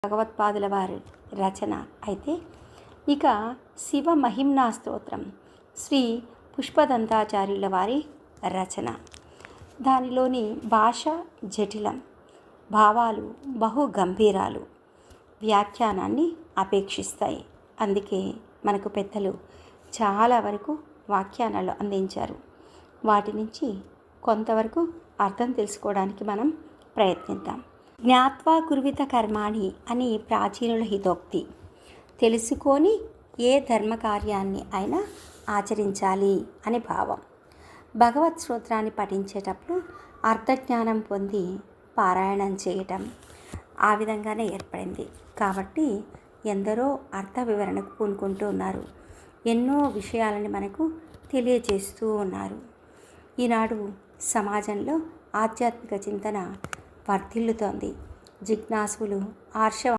భగవత్పాదుల వారి రచన. అయితే ఇక శివ మహిమ్నా స్తోత్రం శ్రీ పుష్పదంతాచార్యుల వారి రచన. దానిలోని భాష జటిలం, భావాలు బహు గంభీరాలు, వ్యాఖ్యానాన్ని అపేక్షిస్తాయి. అందుకే మనకు పెద్దలు చాలా వరకు వ్యాఖ్యానాలు అందించారు. వాటి నుంచి కొంతవరకు అర్థం తెలుసుకోవడానికి మనం ప్రయత్నిద్దాం. జ్ఞాత్వా కుర్విత కర్మాణి అని ప్రాచీనుల హితోక్తి. తెలుసుకొని ఏ ధర్మకార్యాన్ని అయినా ఆచరించాలి అని భావం. భగవత్ స్తోత్రాన్ని పఠించేటప్పుడు అర్థజ్ఞానం పొంది పారాయణం చేయటం ఆ విధంగానే ఏర్పడింది. కాబట్టి ఎందరో అర్థ వివరణకు పూనుకుంటూ ఉన్నారు. ఎన్నో విషయాలని మనకు తెలియజేస్తూ ఉన్నారు. ఈనాడు సమాజంలో ఆధ్యాత్మిక చింతన వర్ధిల్లుతోంది. జిజ్ఞాసులు, ఆర్ష